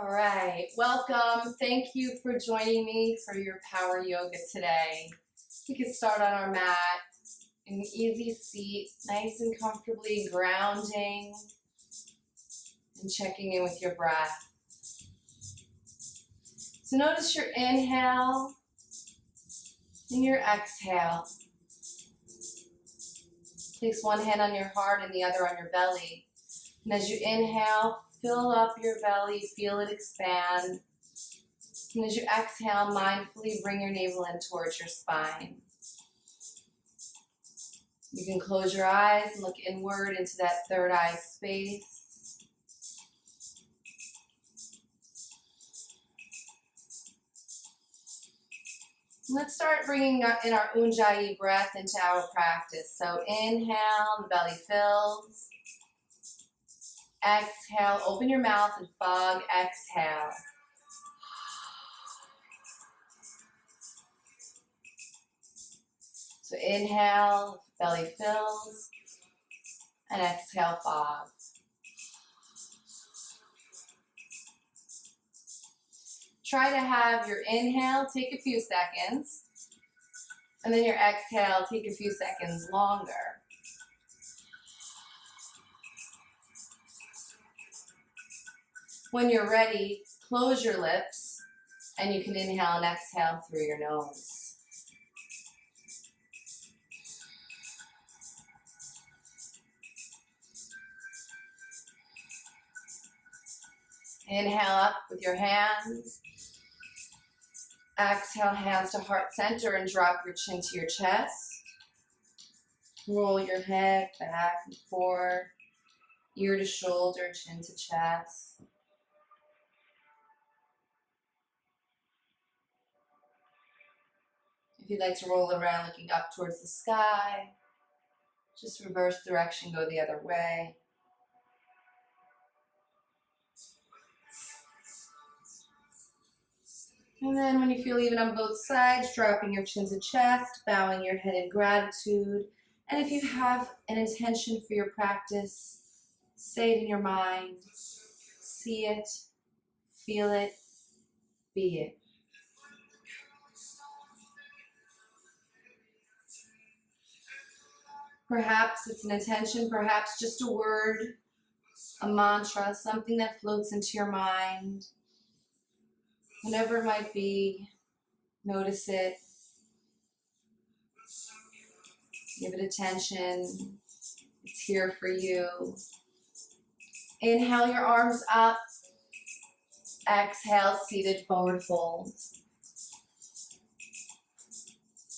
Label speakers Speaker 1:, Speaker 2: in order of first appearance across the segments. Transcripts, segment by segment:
Speaker 1: All right, welcome. Thank you for joining me for your power yoga today. We can start on our mat in an easy seat, nice and comfortably grounding and checking in with your breath. So notice your inhale and your exhale. Place one hand on your heart and the other on your belly. And as you inhale, fill up your belly, feel it expand. And as you exhale, mindfully bring your navel in towards your spine. You can close your eyes and look inward into that third eye space. Let's start bringing in our Ujjayi breath into our practice. So inhale, the belly fills. Exhale, open your mouth and fog, exhale. So inhale, belly fills, and exhale, fog. Try to have your inhale take a few seconds, and then your exhale take a few seconds longer. When you're ready, close your lips, and you can inhale and exhale through your nose. Inhale up with your hands. Exhale, hands to heart center and drop your chin to your chest. Roll your head back and forth, ear to shoulder, chin to chest. If you'd like to roll around looking up towards the sky, just reverse direction, go the other way. And then when you feel even on both sides, dropping your chin to chest, bowing your head in gratitude. And if you have an intention for your practice, say it in your mind, see it, feel it, be it. Perhaps it's an intention, perhaps just a word, a mantra, something that floats into your mind. Whatever it might be, notice it. Give it attention. It's here for you. Inhale your arms up. Exhale, seated forward fold.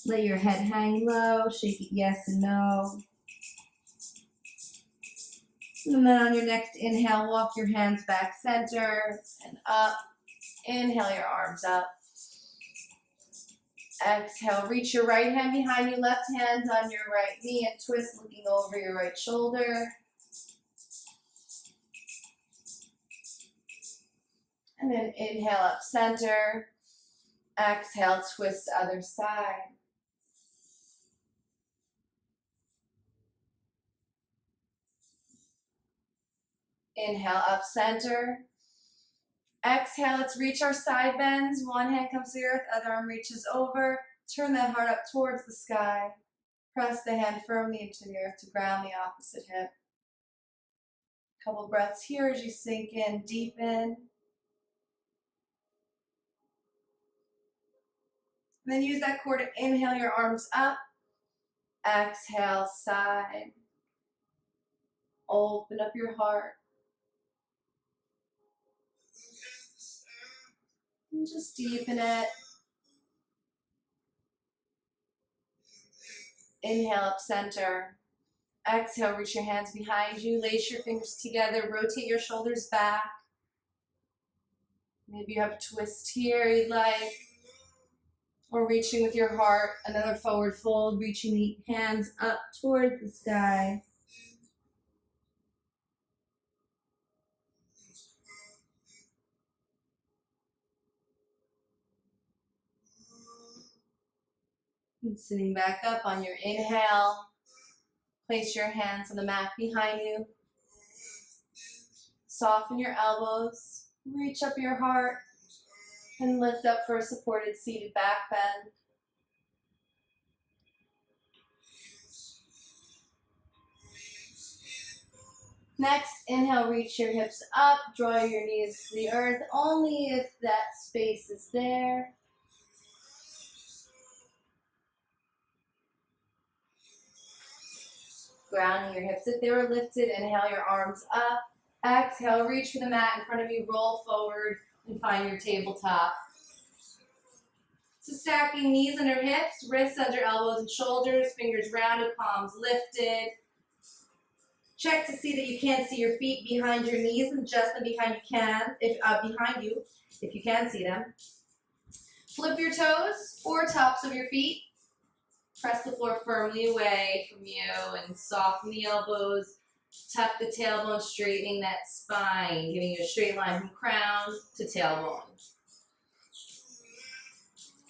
Speaker 1: Let your head hang low, shake it yes and no. And then on your next inhale, walk your hands back center and up. Inhale your arms up. Exhale, reach your right hand behind you, left hand on your right knee and twist looking over your right shoulder. And then inhale up center. Exhale, twist other side. Inhale up center. Exhale, let's reach our side bends. One hand comes to the earth, other arm reaches over. Turn that heart up towards the sky. Press the hand firmly into the earth to ground the opposite hip. Couple breaths here as you sink in, deepen. And then use that core to inhale your arms up. Exhale, side. Open up your heart. And just deepen it. Inhale up center. Exhale, reach your hands behind you. Lace your fingers together. Rotate your shoulders back. Maybe you have a twist here you'd like. Or reaching with your heart. Another forward fold. Reaching the hands up towards the sky. And sitting back up on your inhale, place your hands on the mat behind you. Soften your elbows Reach up your heart and lift up for a supported seated back bend. Next, inhale, reach your hips up, draw your knees to the earth, only if that space is there. Grounding your hips if they were lifted, inhale your arms up. Exhale, reach for the mat in front of you, roll forward and find your tabletop. So stacking knees under hips, wrists under elbows and shoulders, fingers rounded, palms lifted. Check to see that you can't see your feet behind your knees and adjust them behind you if you can see them. Flip your toes or tops of your feet. Press the floor firmly away from you and soften the elbows. Tuck the tailbone, straightening that spine, giving you a straight line from crown to tailbone.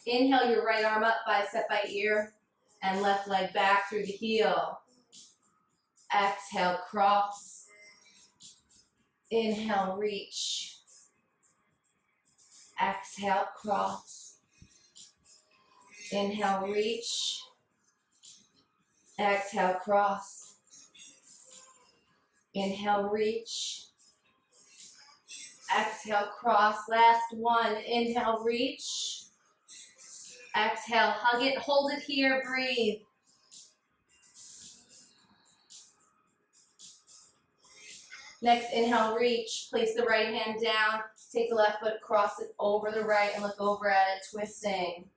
Speaker 1: Inhale your right arm up, bicep by ear, and left leg back through the heel. Exhale, cross. Inhale, reach. Exhale, cross. Inhale, reach. Exhale, cross. Inhale, reach. Exhale, cross. Last one. Inhale, reach. Exhale, hug it, hold it here, breathe. Next, inhale, reach. Place the right hand down. Take the left foot, cross it over the right, and look over at it, twisting.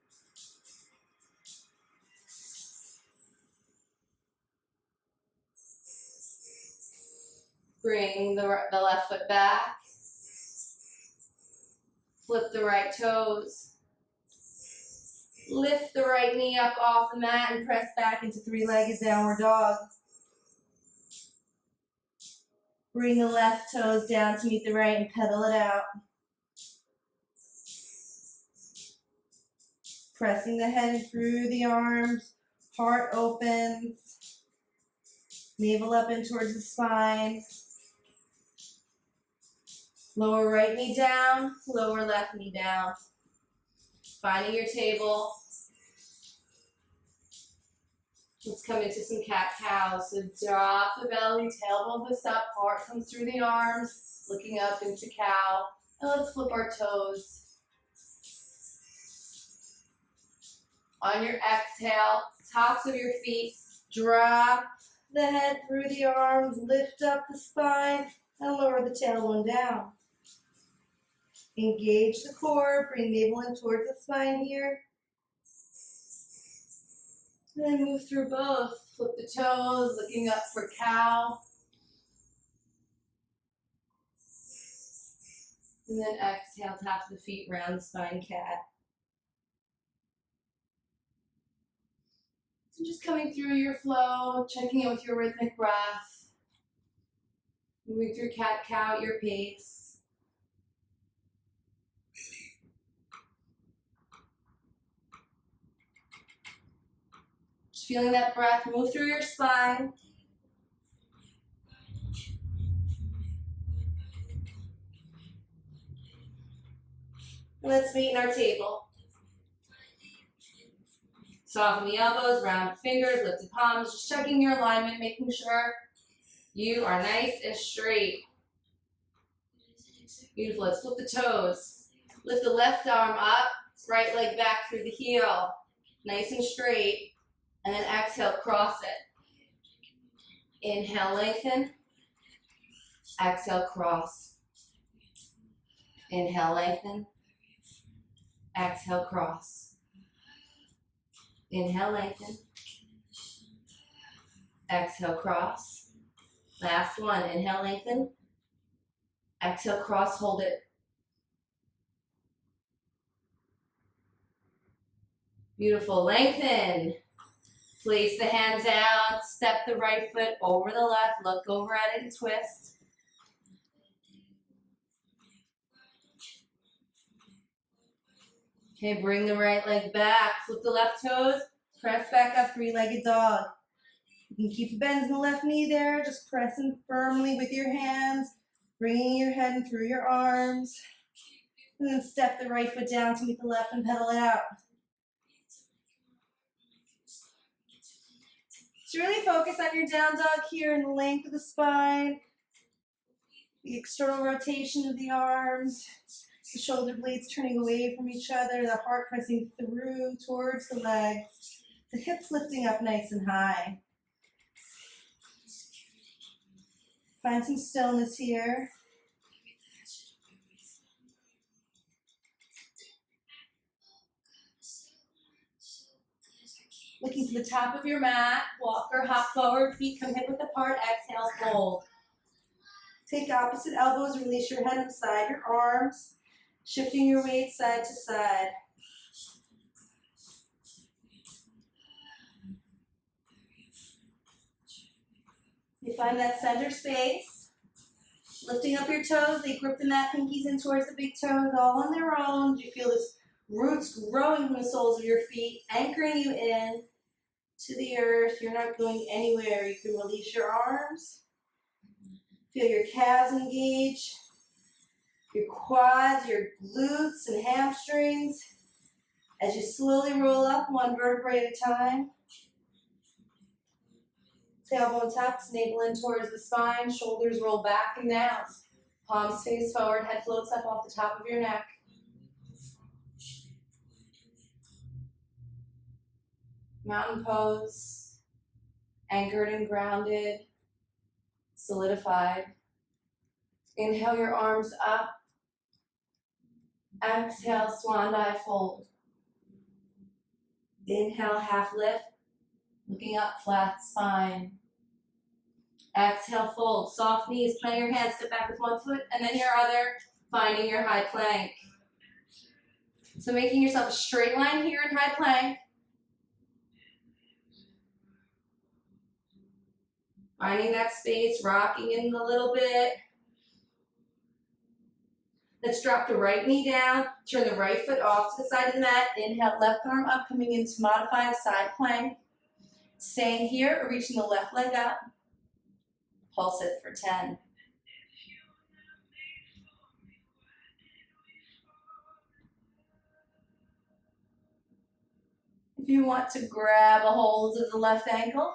Speaker 1: Bring the left foot back. Flip the right toes. Lift the right knee up off the mat and press back into three-legged downward dog. Bring the left toes down to meet the right and pedal it out. Pressing the head through the arms, heart opens, navel up in towards the spine. Lower right knee down, lower left knee down. Finding your table. Let's come into some cat-cow. So drop the belly, tailbone twists up, heart comes through the arms, looking up into cow. And let's flip our toes. On your exhale, tops of your feet, drop the head through the arms, lift up the spine, and lower the tailbone down. Engage the core, bring navel in towards the spine here. And then move through both. Flip the toes, looking up for cow. And then exhale, tops of the feet, round the spine, cat. So just coming through your flow, checking in with your rhythmic breath. Moving through cat-cow at your pace. Just feeling that breath move through your spine. And let's meet in our table. Soften the elbows, round the fingers, lifted palms, just checking your alignment, making sure you are nice and straight. Beautiful, let's flip the toes. Lift the left arm up, right leg back through the heel. Nice and straight. And then exhale, cross it. Inhale, lengthen. Exhale, cross. Inhale, lengthen. Exhale, cross. Inhale, lengthen. Exhale, cross. Last one. Inhale, lengthen. Exhale, cross, hold it. Beautiful. Lengthen. Place the hands out. Step the right foot over the left. Look over at it and twist. Okay, bring the right leg back. Flip the left toes. Press back up, three-legged dog. You can keep the bends in the left knee there. Just pressing firmly with your hands. Bringing your head in through your arms. And then step the right foot down to meet the left and pedal it out. So really focus on your down dog here and the length of the spine, the external rotation of the arms, the shoulder blades turning away from each other, the heart pressing through towards the legs, the hips lifting up nice and high. Find some stillness here. Looking to the top of your mat, walk or hop forward, feet come hip width apart, exhale, fold. Take opposite elbows, release your head inside your arms, shifting your weight side to side. You find that center space, lifting up your toes, they grip the mat, pinkies in towards the big toes, all on their own. You feel this roots growing from the soles of your feet, anchoring you in to the earth. You're not going anywhere. You can release your arms. Feel your calves engage, your quads, your glutes and hamstrings as you slowly roll up one vertebrae at a time. Tailbone tucks, navel in towards the spine, shoulders roll back and down. Palms face forward, head floats up off the top of your neck. Mountain pose, anchored and grounded, solidified. Inhale your arms up. Exhale, swan dive fold. Inhale, half lift, looking up, flat spine. Exhale, fold, soft knees, plant your hands, step back with one foot, and then your other, finding your high plank. So making yourself a straight line here in high plank. Finding that space, rocking in a little bit. Let's drop the right knee down, turn the right foot off to the side of the mat. Inhale, left arm up, coming into modified side plank. Staying here, or reaching the left leg up. Pulse it for 10. If you want to grab a hold of the left ankle,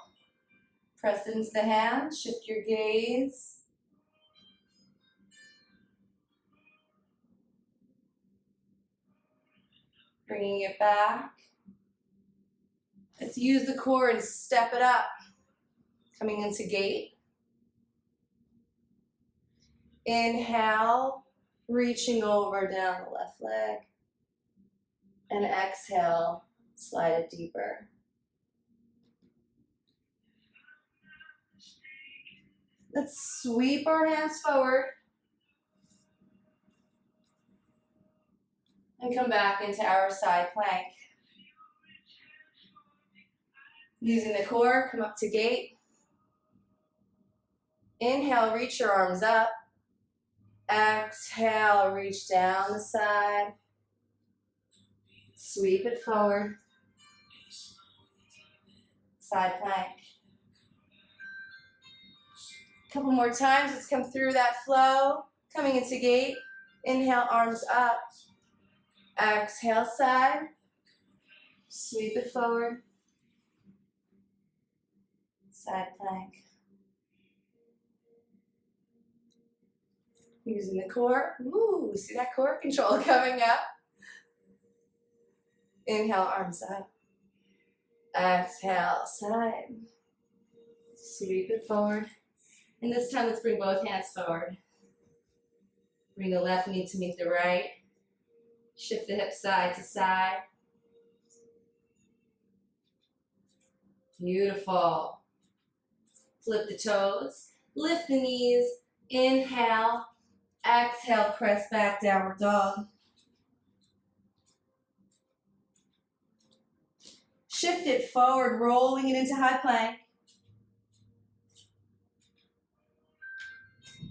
Speaker 1: press into the hand, shift your gaze. Bringing it back. Let's use the core and step it up. Coming into gate. Inhale, reaching over down the left leg. And exhale, slide it deeper. Let's sweep our hands forward. And come back into our side plank. Using the core, come up to gate. Inhale, reach your arms up. Exhale, reach down the side. Sweep it forward. Side plank. A couple more times, let's come through that flow. Coming into gate. Inhale, arms up. Exhale, side. Sweep it forward. Side plank. Using the core. Ooh, see that core control coming up. Inhale, arms up. Exhale, side. Sweep it forward. And this time, let's bring both hands forward. Bring the left knee to meet the right. Shift the hips side to side. Beautiful. Flip the toes. Lift the knees. Inhale. Exhale, press back, downward dog. Shift it forward, rolling it into high plank.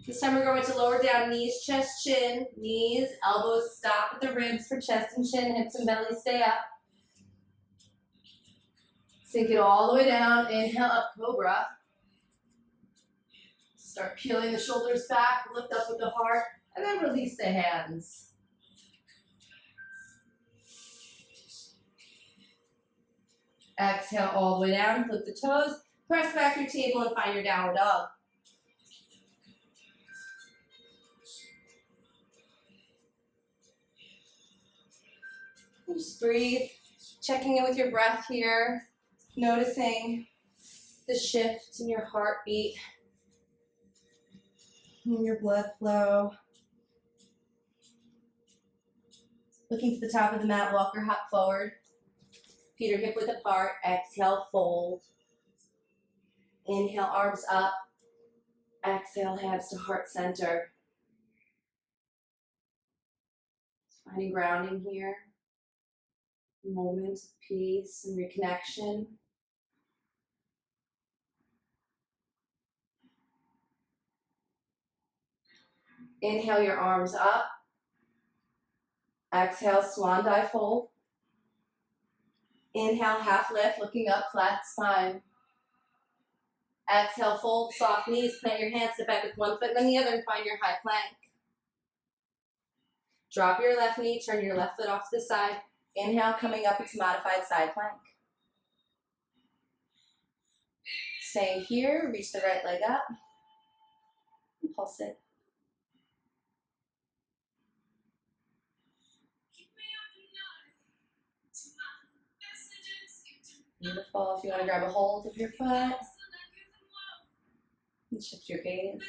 Speaker 1: This time we're going to lower down, knees, chest, chin, knees, elbows stop at the ribs for chest and chin, hips and belly stay up. Sink it all the way down, inhale up, cobra. Start peeling the shoulders back, lift up with the heart, and then release the hands. Exhale all the way down, flip the toes, press back your table and find your downward dog. Just breathe, checking in with your breath here, noticing the shift in your heartbeat, in your blood flow. Looking to the top of the mat, walk or hop forward. Feet are hip width apart. Exhale, fold. Inhale, arms up. Exhale, hands to heart center. Finding grounding here. Moment of peace and reconnection. Inhale your arms up. Exhale, swan dive fold. Inhale, half lift, looking up, flat spine. Exhale, fold, soft knees, plant your hands, step back with one foot and then the other and find your high plank. Drop your left knee, turn your left foot off to the side. Inhale, coming up into modified side plank. Staying here, reach the right leg up. And pulse it. Beautiful. If you want to grab a hold of your foot and shift your gaze.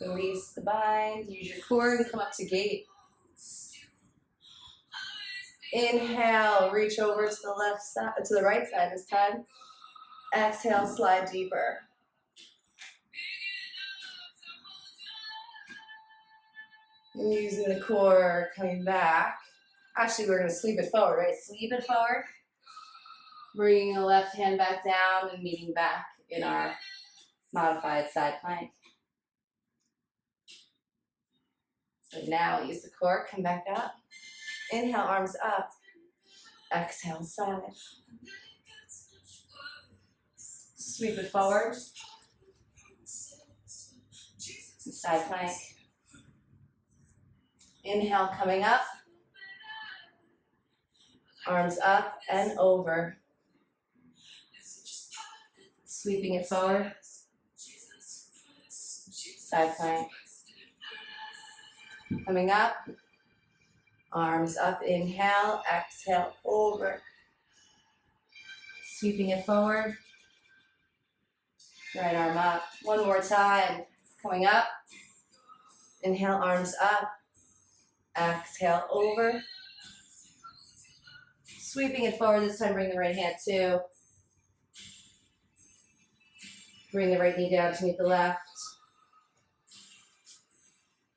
Speaker 1: Release the bind, use your core and come up to gate. Inhale, reach over to the left side, to the right side this time. Exhale, slide deeper. And using the core, coming back. Actually, we're going to sweep it forward, right? Sweep it forward. Bringing the left hand back down and meeting back in our modified side plank. So now use the core, come back up. Inhale, arms up. Exhale, side. Sweep it forward. Side plank. Inhale, coming up. Arms up and over. Sweeping it forward. Side plank. Coming up. Arms up, inhale, exhale, over. Sweeping it forward. Right arm up. One more time. Coming up. Inhale, arms up. Exhale, over. Sweeping it forward. This time, bring the right hand too. Bring the right knee down to meet the left.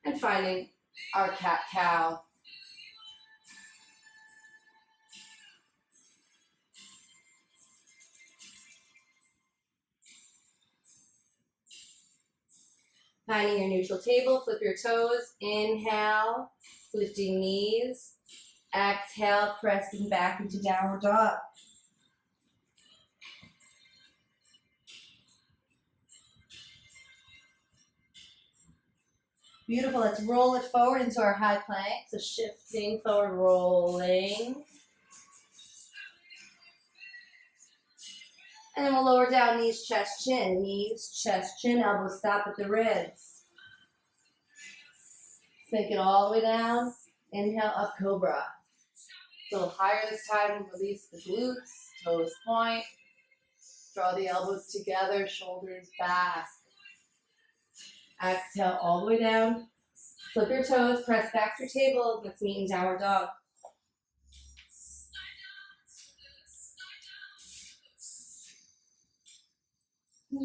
Speaker 1: And finding our cat-cow. Finding your neutral table, flip your toes. Inhale, lifting knees. Exhale, pressing back into downward dog. Beautiful, let's roll it forward into our high plank. So shifting forward, rolling. And then we'll lower down, knees, chest, chin. Knees, chest, chin, elbows stop at the ribs. Sink it all the way down. Inhale, up cobra. A little higher this time, release the glutes, toes point. Draw the elbows together, shoulders back. Exhale all the way down. Flip your toes, press back to your table. Let's meet in downward dog.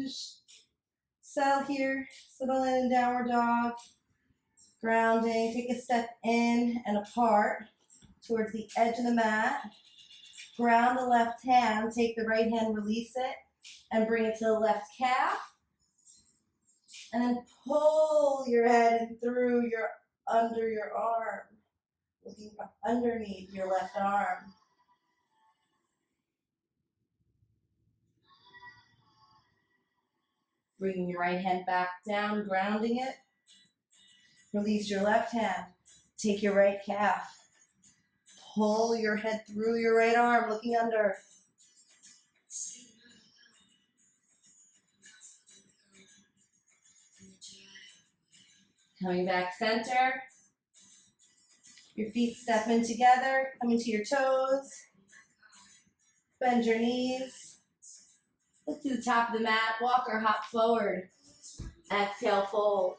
Speaker 1: Just settle here, settle in downward dog. Grounding, take a step in and apart towards the edge of the mat. Ground the left hand, take the right hand, release it, and bring it to the left calf. And then pull your head in through under your arm, looking underneath your left arm. Bringing your right hand back down, grounding it. Release your left hand. Take your right calf. Pull your head through your right arm, looking under. Coming back center. Your feet step in together, coming to your toes. Bend your knees. Look to the top of the mat, walk or hop forward. Exhale, fold.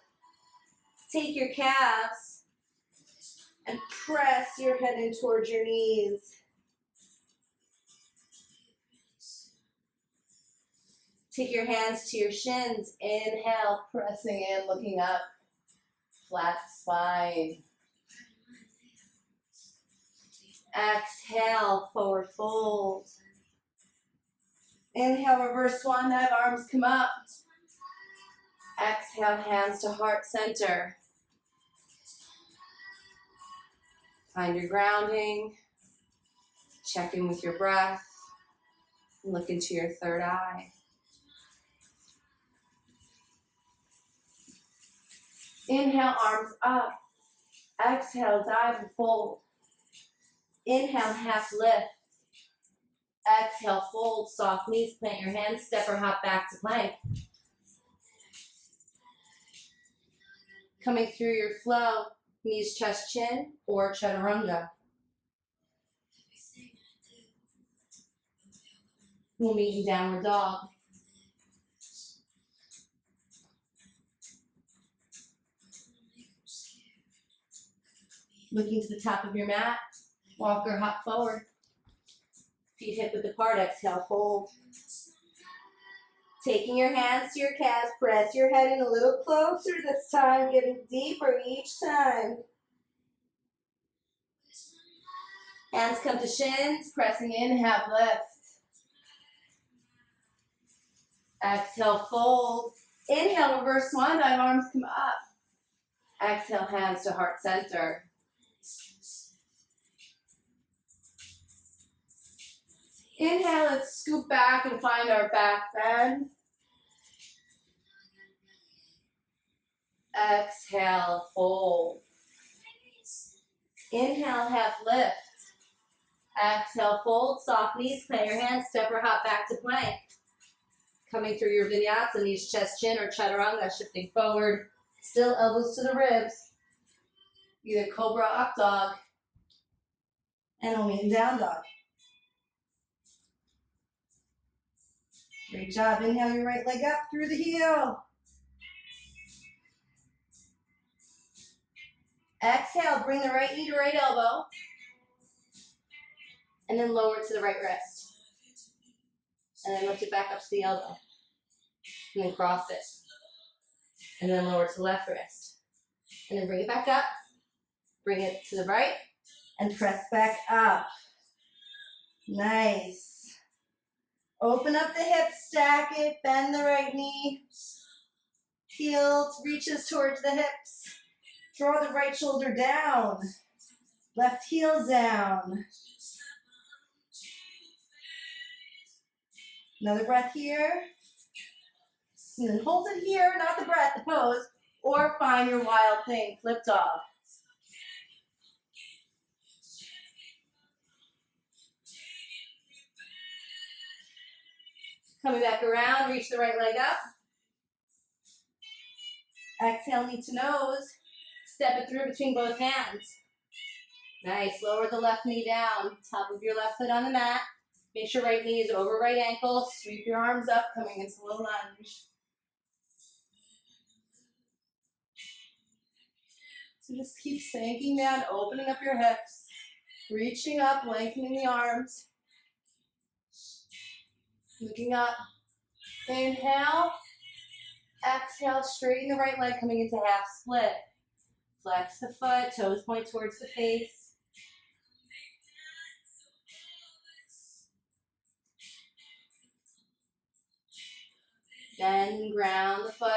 Speaker 1: Take your calves and press your head in towards your knees. Take your hands to your shins. Inhale, pressing in, looking up. Flat spine. Exhale, forward fold. Inhale, reverse swan dive, arms come up. Exhale, hands to heart center. Find your grounding. Check in with your breath. Look into your third eye. Inhale, arms up. Exhale, dive and fold. Inhale, half lift. Exhale, fold, soft knees, plant your hands, step or hop back to plank. Coming through your flow, knees, chest, chin, or chaturanga. We'll meet in downward dog. Looking to the top of your mat, walk or hop forward. Feet hip width apart, exhale, fold. Taking your hands to your calves, press your head in a little closer this time, getting deeper each time. Hands come to shins, pressing in, half lift. Exhale, fold. Inhale, reverse swan dive, arms come up. Exhale, hands to heart center. Inhale, let's scoop back and find our back bend. Exhale, fold. Inhale, half lift. Exhale, fold, soft knees, plant your hands, step or hop back to plank. Coming through your vinyasa, knees, chest, chin, or chaturanga, shifting forward. Still elbows to the ribs. Either cobra or up dog. And we'll meet in down dog. Great job. Inhale your right leg up through the heel. Exhale, bring the right knee to right elbow. And then lower it to the right wrist. And then lift it back up to the elbow. And then cross it. And then lower to the left wrist. And then bring it back up. Bring it to the right. And press back up. Nice. Open up the hips, stack it, bend the right knee. Heel reaches towards the hips. Draw the right shoulder down. Left heel down. Another breath here. And then hold it here, not the breath, the pose. Or find your wild thing, flip dog. Coming back around, reach the right leg up. Exhale, knee to nose. Step it through between both hands. Nice, lower the left knee down. Top of your left foot on the mat. Make sure right knee is over right ankle. Sweep your arms up, coming into low lunge. So just keep sinking down, opening up your hips. Reaching up, lengthening the arms. Looking up. Inhale. Exhale, straighten the right leg, coming into half split. Flex the foot, toes point towards the face. Then ground the foot.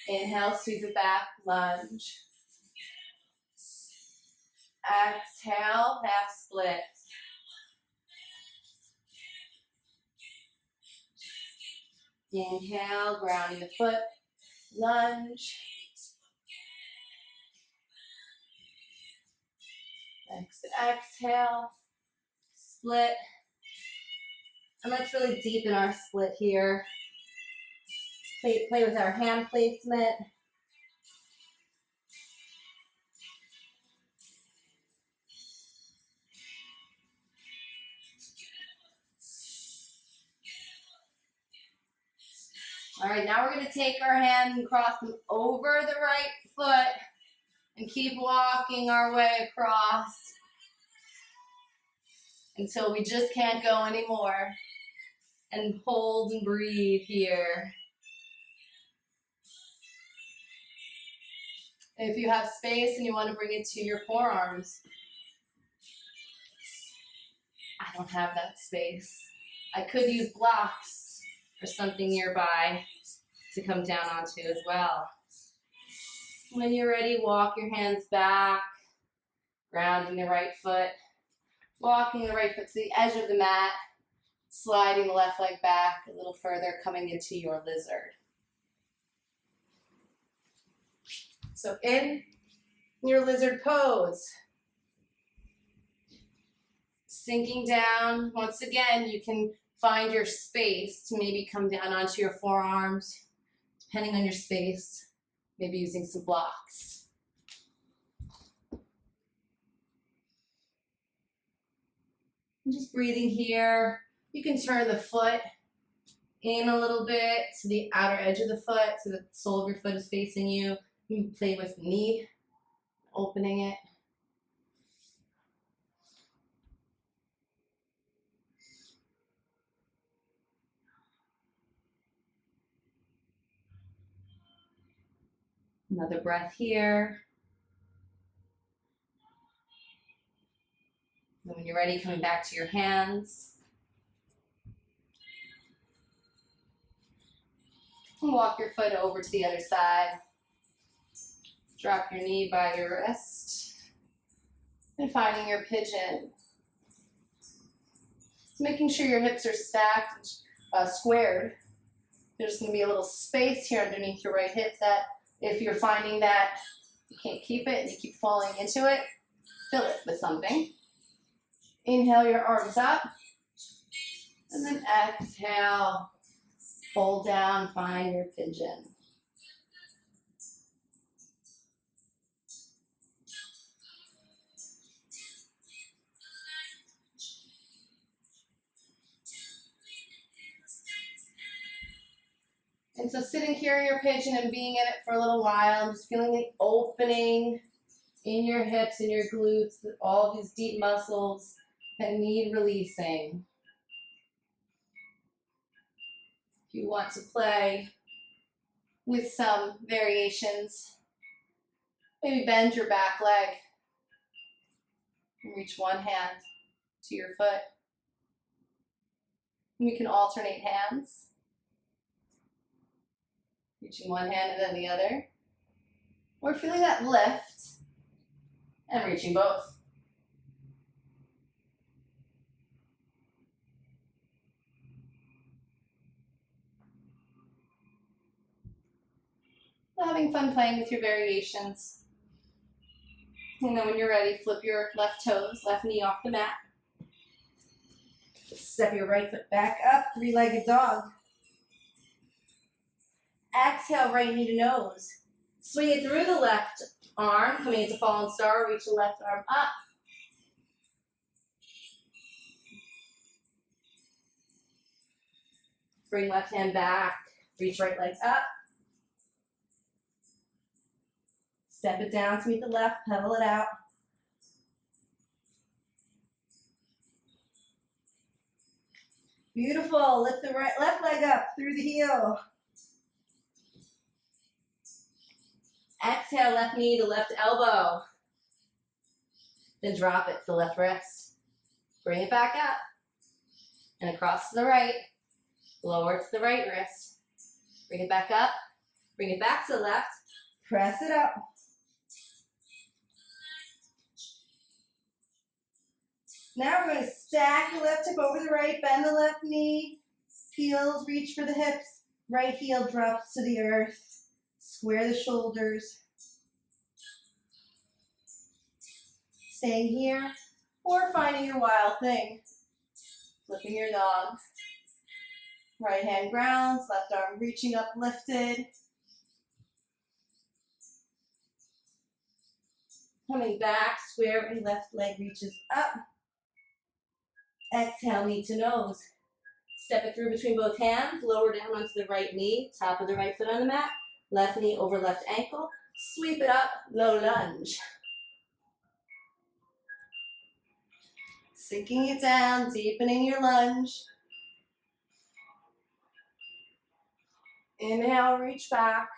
Speaker 1: Inhale, sweep it back, lunge. Exhale, half split. Inhale, grounding the foot, lunge. Next exhale, split. And let's really deepen our split here. Play with our hand placement. All right, now we're going to take our hands and cross them over the right foot and keep walking our way across until we just can't go anymore. And hold and breathe here. If you have space and you want to bring it to your forearms, I don't have that space. I could use blocks or something nearby to come down onto as well. When you're ready, walk your hands back, grounding the right foot, walking the right foot to the edge of the mat, sliding the left leg back a little further, coming into your lizard. So in your lizard pose, sinking down. Once again, you can find your space to maybe come down onto your forearms, depending on your space, maybe using some blocks. And just breathing here. You can turn the foot in a little bit to the outer edge of the foot so the sole of your foot is facing you. You can play with the knee, opening it. Another breath here. And when you're ready, coming back to your hands. And walk your foot over to the other side. Drop your knee by your wrist. And finding your pigeon. So making sure your hips are stacked, squared. There's going to be a little space here underneath your right hip that if you're finding that you can't keep it and you keep falling into it, fill it with something. Inhale your arms up. And then exhale. Fold down, find your pigeon. And so sitting here in your pigeon and being in it for a little while, just feeling the opening in your hips and your glutes, all these deep muscles that need releasing. If you want to play with some variations, maybe bend your back leg and reach one hand to your foot. And we can alternate hands. Reaching one hand and then the other. Or feeling that lift and reaching both. So having fun playing with your variations. And then when you're ready, flip your left toes, left knee off the mat. Step your right foot back up, three-legged dog. Exhale, right knee to nose. Swing it through the left arm, coming into fallen star, reach the left arm up. Bring left hand back, reach right leg up. Step it down to meet the left, pedal it out. Beautiful, lift the left leg up through the heel. Exhale, left knee to left elbow. Then drop it to the left wrist. Bring it back up. And across to the right. Lower to the right wrist. Bring it back up. Bring it back to the left. Press it up. Now we're going to stack the left hip over the right, bend the left knee, heels reach for the hips, Right heel drops to the earth. Square the shoulders. Staying here or finding your wild thing. Flipping your dog. Right hand grounds, left arm reaching up, lifted. Coming back, square and left leg reaches up. Exhale, knee to nose. Step it through between both hands, lower down onto the right knee, top of the right foot on the mat, left knee over left ankle. Sweep it up, low lunge. Sinking it down, deepening your lunge. Inhale, reach back.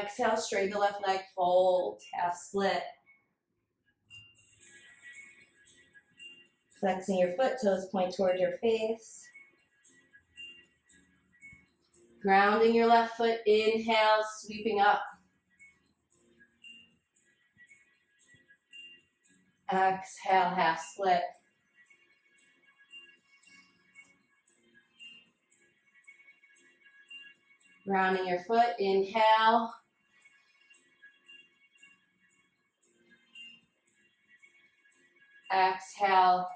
Speaker 1: Exhale, straighten the left leg, fold, half split. Flexing your foot, toes point toward your face. Grounding your left foot, inhale, sweeping up. Exhale, half split. Grounding your foot, inhale. Exhale,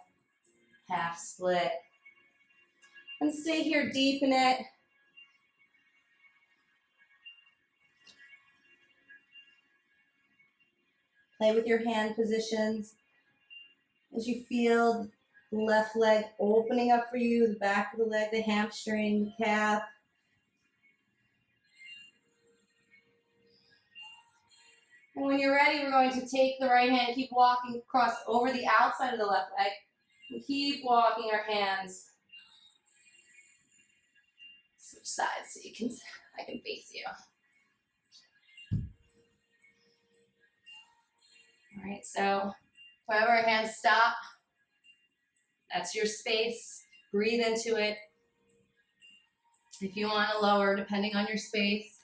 Speaker 1: half split. And stay here, deepen it. Play with your hand positions as you feel the left leg opening up for you, the back of the leg, the hamstring, the calf. And when you're ready, we're going to take the right hand, keep walking across over the outside of the left leg, and keep walking our hands. Switch sides so I can face you. All right, so wherever our hands stop, that's your space. Breathe into it. If you want to lower, depending on your space.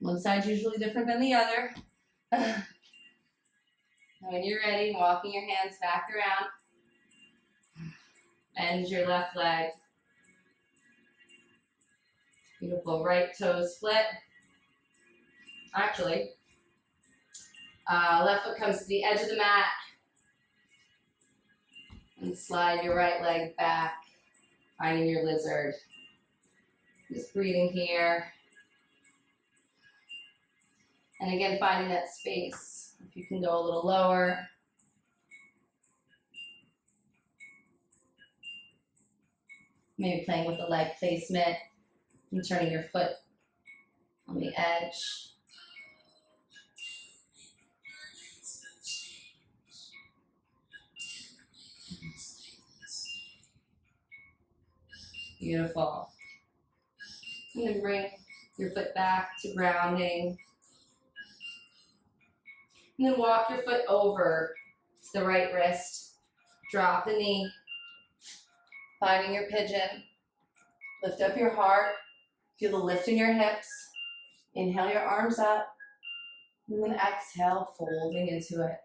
Speaker 1: One side's usually different than the other. And when you're ready, walking your hands back around. Bend your left leg. Beautiful, right toes split. Actually, left foot comes to the edge of the mat. And slide your right leg back, finding your lizard. Just breathing here. And again, finding that space. If you can go a little lower. Maybe playing with the leg placement and turning your foot on the edge. Beautiful. And then bring your foot back to grounding. And then walk your foot over to the right wrist. Drop the knee. Finding your pigeon. Lift up your heart. Feel the lift in your hips. Inhale your arms up. And then exhale, folding into it.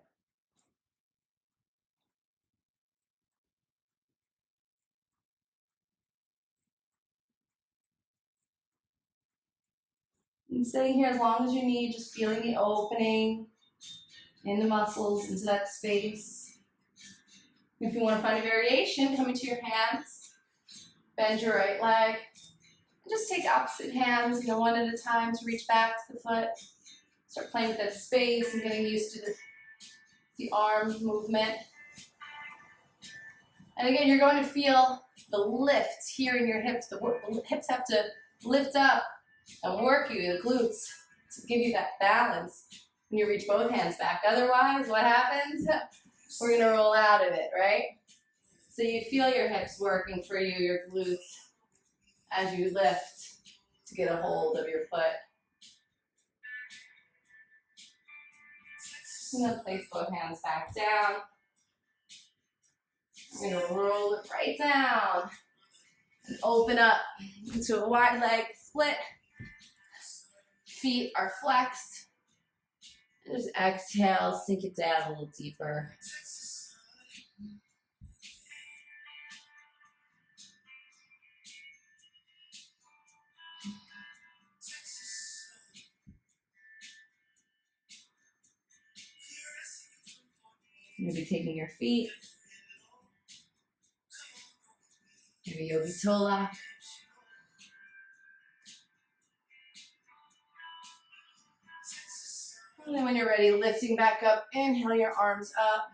Speaker 1: And staying here as long as you need, just feeling the opening in the muscles, into that space. If you want to find a variation, come into your hands. Bend your right leg. And just take opposite hands, one at a time to reach back to the foot. Start playing with that space and getting used to the arm movement. And again, you're going to feel the lift here in your hips. The hips have to lift up and work you, the glutes, to give you that balance when you reach both hands back. Otherwise, what happens? We're going to roll out of it, right? So you feel your hips working for you, your glutes, as you lift to get a hold of your foot. And then place both hands back down. We're going to roll it right down and open up into a wide leg split. Feet are flexed. And just exhale, sink it down a little deeper. Maybe taking your feet. Maybe Yogi Toe Lock. And then when you're ready, lifting back up, inhale your arms up.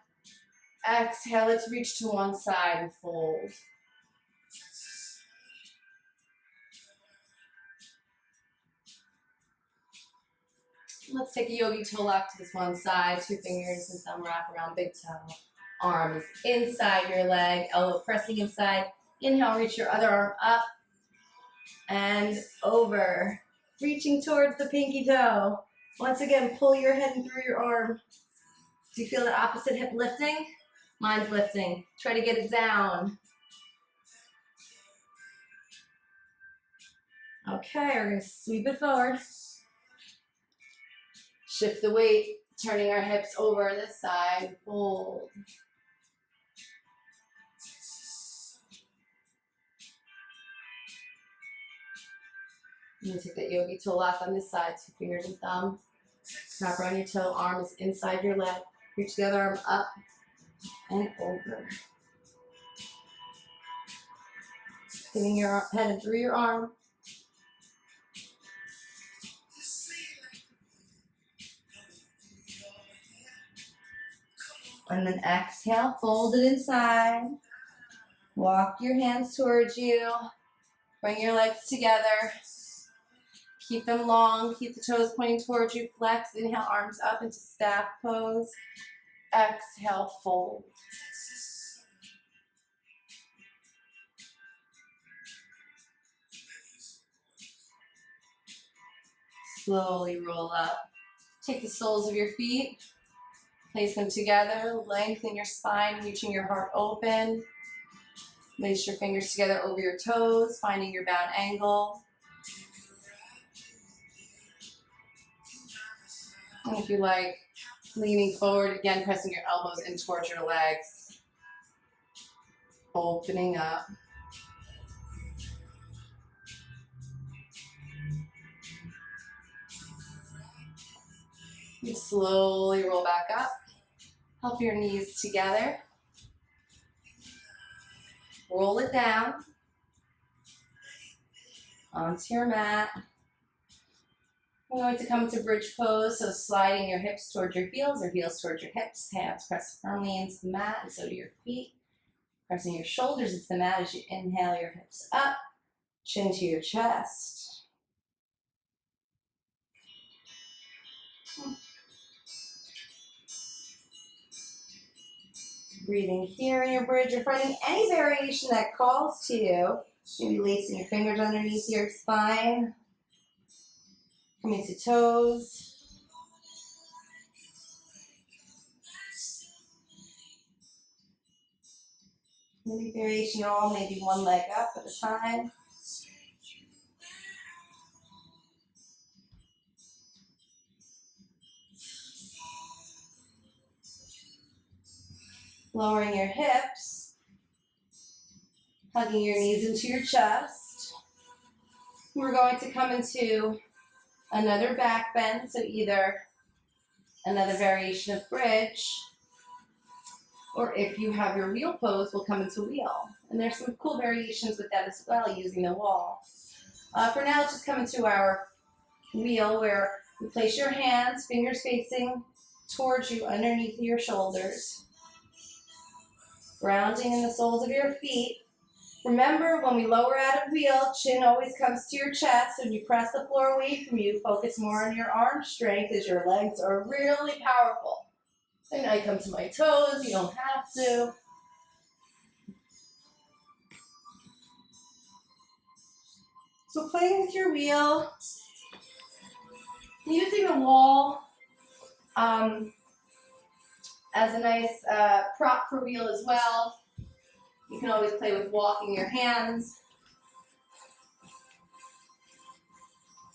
Speaker 1: Exhale, let's reach to one side and fold. Let's take a Yogi Toe Lock to this one side. 2 fingers and thumb wrap around big toe. Arms inside your leg, elbow pressing inside. Inhale, reach your other arm up and over. Reaching towards the pinky toe. Once again, pull your head in through your arm. Do you feel the opposite hip lifting? Mine's lifting. Try to get it down. Okay, we're going to sweep it forward. Shift the weight, turning our hips over this side. Fold. You can take that Yogi Toe Lock on this side, 2 fingers and thumb. Wrap around your toe, arm is inside your leg. Reach the other arm up and over. Getting your head in through your arm. And then exhale, fold it inside. Walk your hands towards you. Bring your legs together. Keep them long. Keep the toes pointing towards you. Flex. Inhale, arms up into staff pose. Exhale, fold. Slowly roll up. Take the soles of your feet. Place them together. Lengthen your spine, reaching your heart open. Lace your fingers together over your toes, finding your bound angle. And if you like, leaning forward, again, pressing your elbows in towards your legs. Opening up. You slowly roll back up. Help your knees together. Roll it down onto your mat. We're going to come to bridge pose, so sliding your hips towards your heels or heels towards your hips. Hands press firmly into the mat and so do your feet. Pressing your shoulders into the mat as you inhale your hips up, chin to your chest. Breathing here in your bridge. You're finding any variation that calls to you. Maybe lacing your fingers underneath your spine. Coming to toes. Maybe variation roll, maybe one leg up at a time. Lowering your hips. Hugging your knees into your chest. We're going to come into another back bend, so either another variation of bridge, or if you have your wheel pose, we'll come into wheel. And there's some cool variations with that as well, using the wall. For now, let's just come into our wheel, where you place your hands, fingers facing towards you underneath your shoulders. Grounding in the soles of your feet. Remember, when we lower out of wheel, chin always comes to your chest. When you press the floor away from you, focus more on your arm strength as your legs are really powerful. And I come to my toes, you don't have to. So playing with your wheel, using the wall as a nice prop for wheel as well. You can always play with walking your hands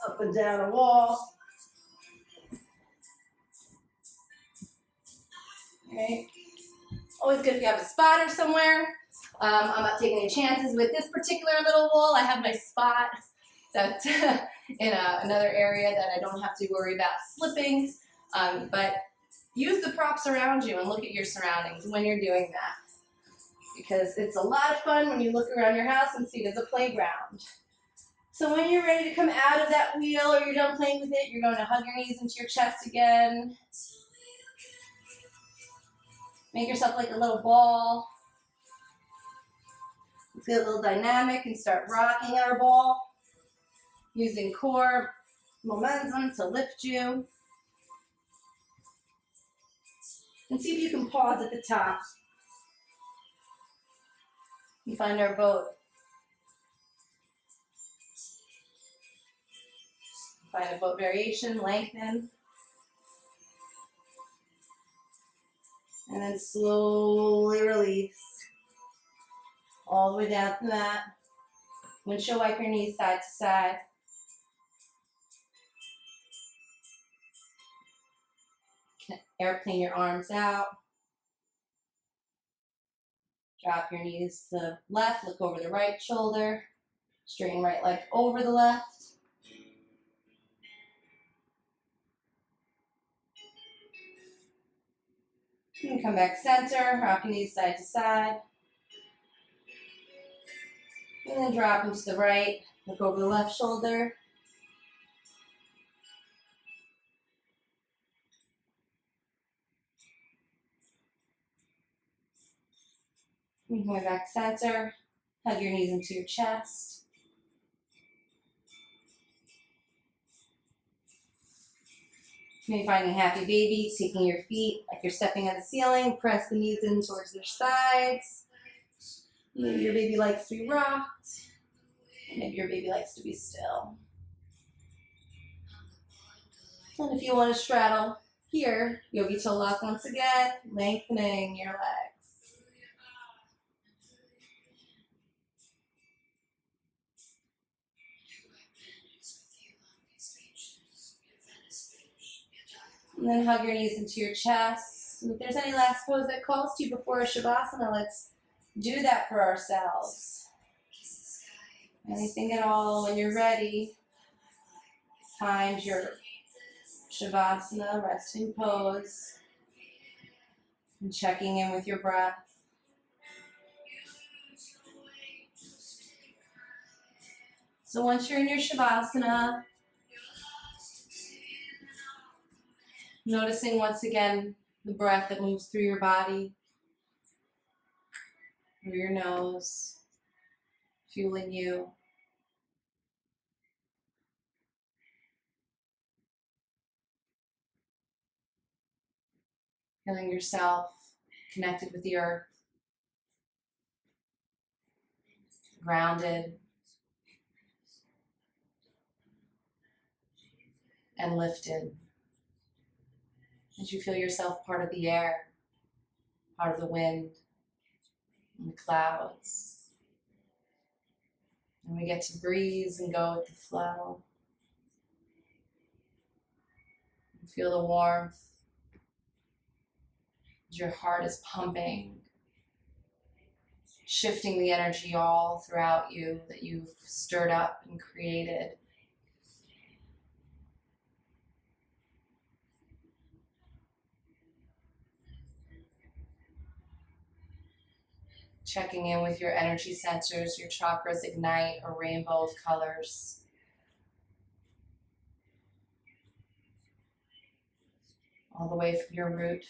Speaker 1: up and down a wall. Okay. Always good if you have a spotter somewhere. I'm not taking any chances with this particular little wall. I have my spot that's in another area that I don't have to worry about slipping. But use the props around you and look at your surroundings when you're doing that. Because it's a lot of fun when you look around your house and see it as a playground. So when you're ready to come out of that wheel or you're done playing with it, you're going to hug your knees into your chest again. Make yourself like a little ball. Let's get a little dynamic and start rocking our ball. Using core momentum to lift you. And see if you can pause at the top. You find our boat. Find a boat variation, lengthen. And then slowly release. All the way down to that. Windshield wipe your knees side to side. Airplane your arms out. Drop your knees to the left, look over the right shoulder. Straighten right leg over the left. And come back center, rock your knees side to side. And then drop them to the right, look over the left shoulder. And come back center, hug your knees into your chest. Maybe finding a happy baby, taking your feet like you're stepping on the ceiling, press the knees in towards their sides. Maybe your baby likes to be rocked. Maybe your baby likes to be still. And if you want to straddle here, Yogi Toe Lock once again, lengthening your legs. And then hug your knees into your chest. And if there's any last pose that calls to you before a Shavasana, let's do that for ourselves. Anything at all when you're ready, find your Shavasana, resting pose, and checking in with your breath. So once you're in your Shavasana, noticing once again the breath that moves through your body, through your nose, fueling you. Feeling yourself connected with the earth, grounded, and lifted. As you feel yourself part of the air, part of the wind, and the clouds. And we get to breeze and go with the flow. And feel the warmth. Your heart is pumping, shifting the energy all throughout you that you've stirred up and created. Checking in with your energy centers, your chakras ignite a rainbow of colors. All the way from your root,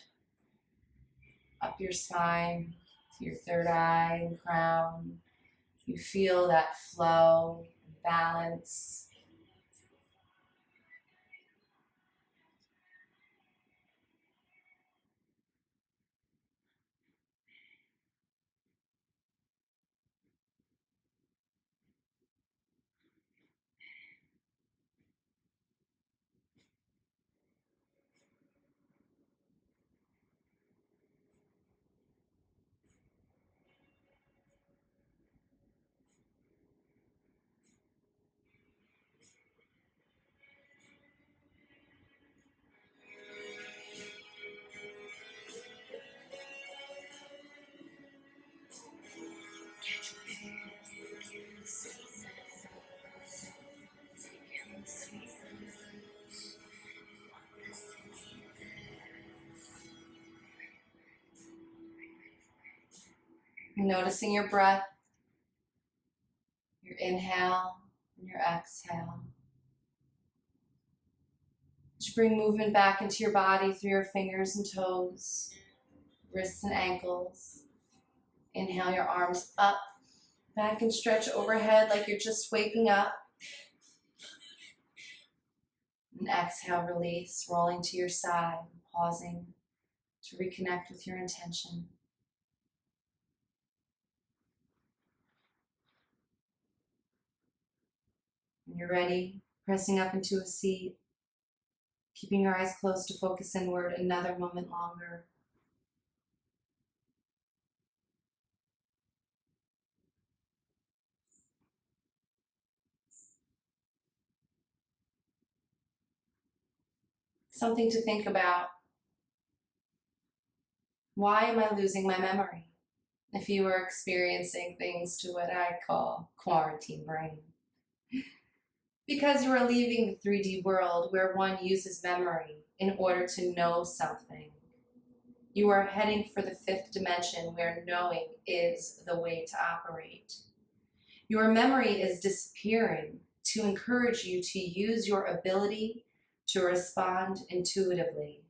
Speaker 1: up your spine, to your third eye and crown. You feel that flow, balance. Noticing your breath, your inhale and your exhale. Just bring movement back into your body through your fingers and toes, wrists and ankles. Inhale your arms up, back and stretch overhead like you're just waking up. And exhale, release, rolling to your side, pausing to reconnect with your intention. When you're ready, pressing up into a seat, keeping your eyes closed to focus inward another moment longer. Something to think about. Why am I losing my memory? If you are experiencing things to what I call quarantine brain. Because you are leaving the 3D world where one uses memory in order to know something. You are heading for the 5th dimension where knowing is the way to operate. Your memory is disappearing to encourage you to use your ability to respond intuitively.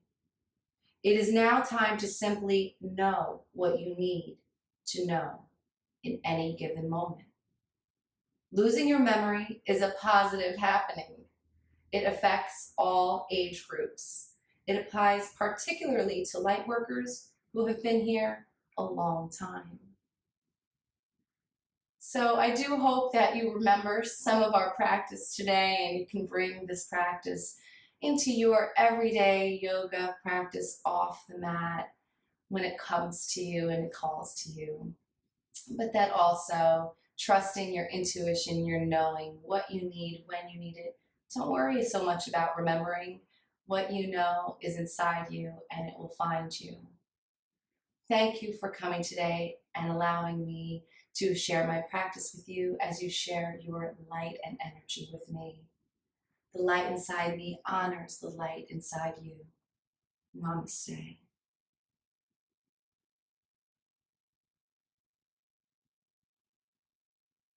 Speaker 1: It is now time to simply know what you need to know in any given moment. Losing your memory is a positive happening. It affects all age groups. It applies particularly to light workers who have been here a long time. So I do hope that you remember some of our practice today and you can bring this practice into your everyday yoga practice off the mat when it comes to you and it calls to you. But that also trusting your intuition, your knowing what you need, when you need it. Don't worry so much about remembering. What you know is inside you and it will find you. Thank you for coming today and allowing me to share my practice with you as you share your light and energy with me. The light inside me honors the light inside you. Namaste.